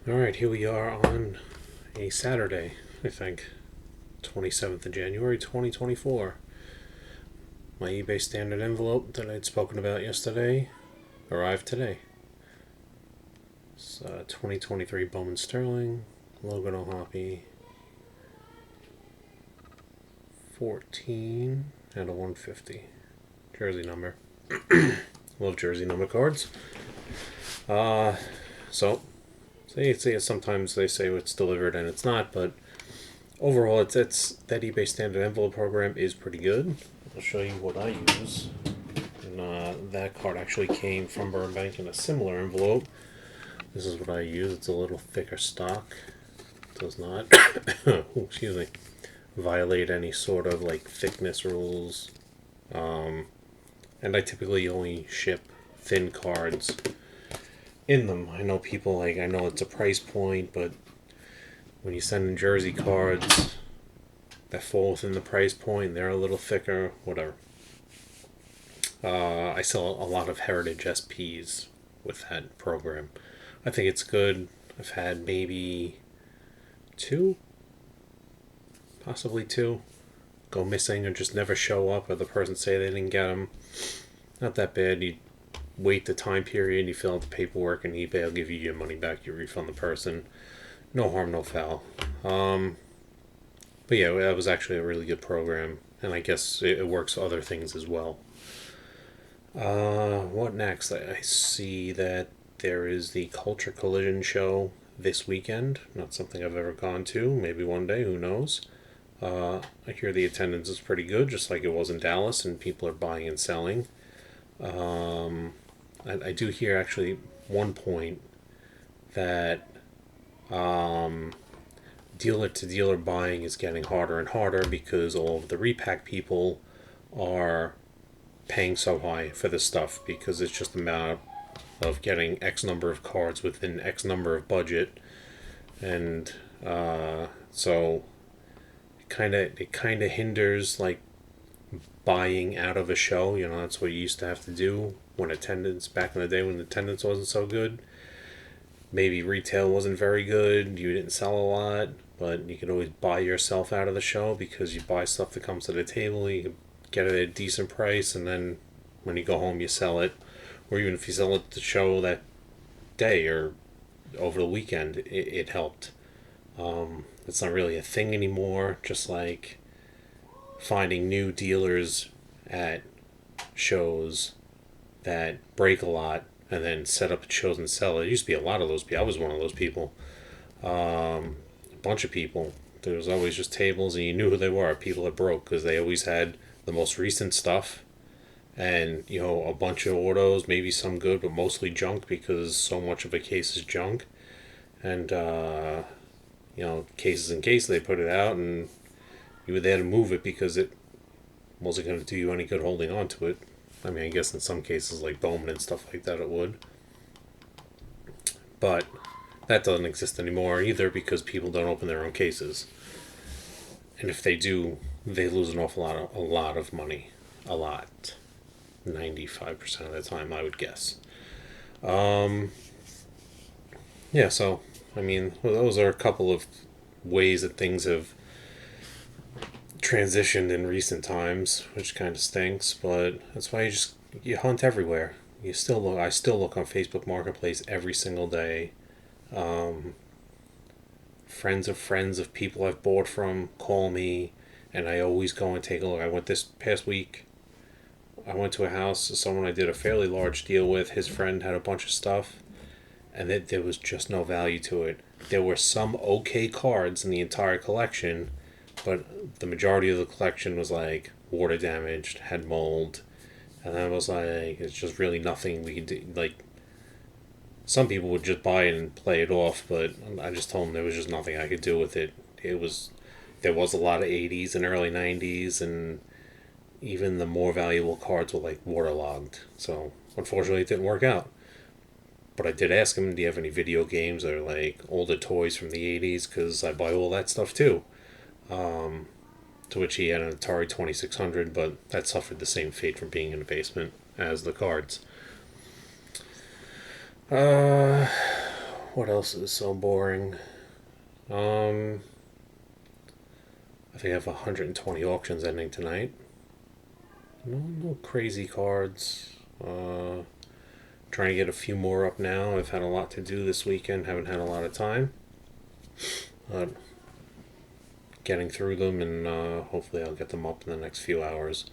Alright, here we are on a Saturday, I think, 27th of January 2024. My eBay standard envelope that I'd spoken about yesterday arrived today. It's 2023 Bowman Sterling, Logan O'Hoppy, 14 out of 150. Jersey number. Love jersey number cards. So sometimes they say it's delivered and it's not, but overall, it's that eBay standard envelope program is pretty good. I'll show you what I use. And that card actually came from Burbank in a similar envelope. This is what I use. It's a little thicker stock. It does not, excuse me, violate any sort of like thickness rules. And I typically only ship thin cards in them. I know I know it's a price point, but when you send in jersey cards that fall within the price point, they're a little thicker, whatever. I sell a lot of Heritage SPs with that program. I think it's good. I've had maybe possibly two, go missing or just never show up, or the person say they didn't get them. Not that bad. You wait the time period, you fill out the paperwork, and eBay will give you your money back. You refund the person. No harm, no foul. But yeah, that was actually a really good program, and I guess it works other things as well. What next? I see that there is the Culture Collision show this weekend. Not something I've ever gone to. Maybe one day, who knows? I hear the attendance is pretty good, just like it was in Dallas, and people are buying and selling. I do hear actually one point that dealer to dealer buying is getting harder and harder because all of the repack people are paying so high for this stuff, because it's just a matter of getting X number of cards within X number of budget, and so it kind of hinders like buying out of a show. That's what you used to have to do when attendance, back in the day when attendance wasn't so good. Maybe retail wasn't very good, you didn't sell a lot, but you could always buy yourself out of the show because you buy stuff that comes to the table, you get it at a decent price, and then when you go home you sell it. Or even if you sell it at the show that day or over the weekend, it helped. It's not really a thing anymore, just like finding new dealers at shows that break a lot and then set up shows and sell it. It used to be a lot of those people. I was one of those people. A bunch of people. There was always just tables, and you knew who they were. People that broke, because they always had the most recent stuff, and a bunch of autos, maybe some good, but mostly junk, because so much of a case is junk. And cases in case they put it out, and you were there to move it because it wasn't going to do you any good holding on to it. I mean, I guess in some cases like Bowman and stuff like that it would. But that doesn't exist anymore either, because people don't open their own cases. And if they do, they lose an awful lot of money. A lot. 95% of the time, I would guess. Yeah, so, I mean, those are a couple of ways that things have transitioned in recent times, which kind of stinks, but that's why you hunt everywhere. I still look on Facebook Marketplace every single day. Friends of people I've bought from call me, and I always go and take a look. I went this past week. I went to a house, someone I did a fairly large deal with. His friend had a bunch of stuff, and there was just no value to it. There were some okay cards in the entire collection, but the majority of the collection was like water damaged, had mold, and I was like, it's just really nothing we could do. Like, some people would just buy it and play it off, but I just told them there was just nothing I could do with it. There was a lot of 80s and early 90s, and even the more valuable cards were like waterlogged. So unfortunately, it didn't work out. But I did ask him, do you have any video games or like older toys from the 80s? Because I buy all that stuff too. To which he had an Atari 2600, but that suffered the same fate from being in the basement as the cards. What else is so boring? Um, I think I have 120 auctions ending tonight. No crazy cards. Trying to get a few more up now. I've had a lot to do this weekend. Haven't had a lot of time. Getting through them, and hopefully I'll get them up in the next few hours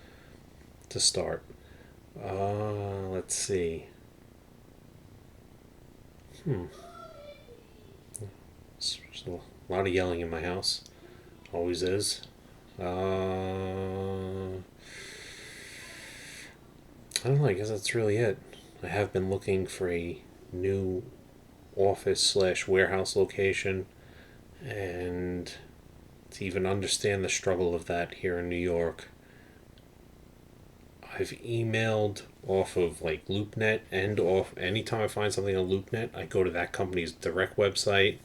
to start. Let's see. There's a lot of yelling in my house. Always is. I don't know. I guess that's really it. I have been looking for a new office/warehouse location, and to even understand the struggle of that here in New York, I've emailed off of like LoopNet, and off anytime I find something on LoopNet, I go to that company's direct website.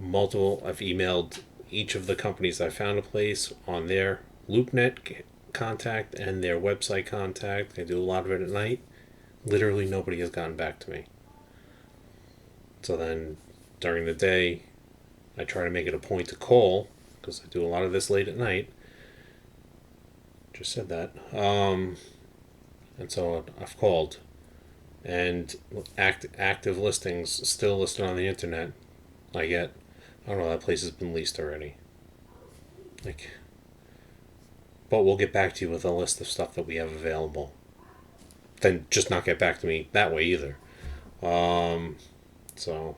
I've emailed each of the companies I found a place on their LoopNet contact and their website contact. I do a lot of it at night. Literally nobody has gotten back to me. So then during the day, I try to make it a point to call, because I do a lot of this late at night. Just said that. And so I've called, and active listings still listed on the internet. I don't know, that place has been leased already. But we'll get back to you with a list of stuff that we have available. Then just not get back to me that way either. So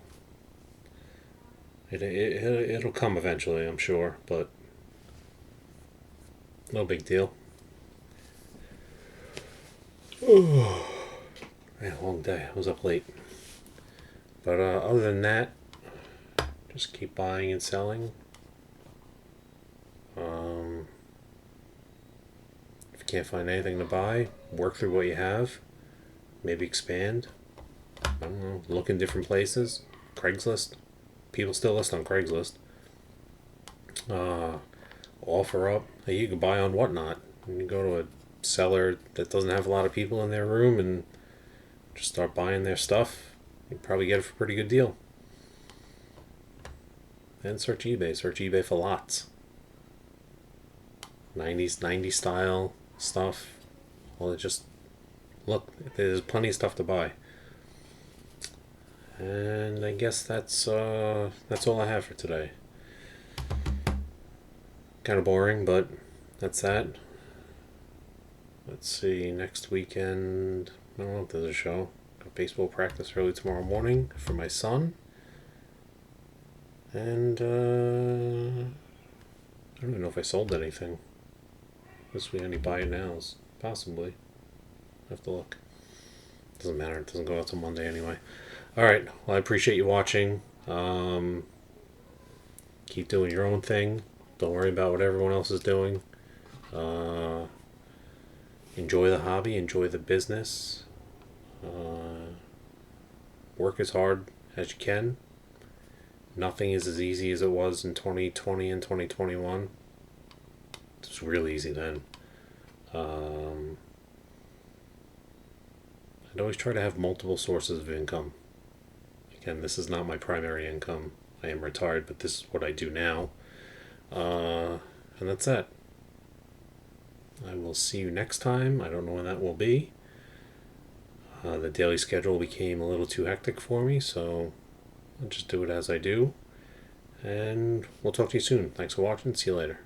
it'll come eventually, I'm sure, but no big deal. I had a long day. I was up late. But other than that, just keep buying and selling. If you can't find anything to buy, work through what you have. Maybe expand. I don't know. Look in different places. Craigslist. People still list on Craigslist. Offer up. Hey, you can buy on Whatnot. You go to a seller that doesn't have a lot of people in their room and just start buying their stuff. You probably get it for a pretty good deal. And search eBay. Search eBay for lots. 90s style stuff. Well, just look. There's plenty of stuff to buy. And I guess that's all I have for today. Kind of boring, but that's that. Let's see. Next weekend, I don't know if there's a show. Got baseball practice early tomorrow morning for my son. And I don't even know if I sold anything. This week, any buy it nows. Possibly. I have to look. Doesn't matter. It doesn't go out till Monday anyway. Alright. Well, I appreciate you watching. Keep doing your own thing. Don't worry about what everyone else is doing. Enjoy the hobby. Enjoy the business. Work as hard as you can. Nothing is as easy as it was in 2020 and 2021. It was really easy then. I'd always try to have multiple sources of income. Again, this is not my primary income. I am retired, but this is what I do now. And that's it. I will see you next time. I don't know when that will be. The daily schedule became a little too hectic for me, so I'll just do it as I do. And we'll talk to you soon. Thanks for watching. See you later.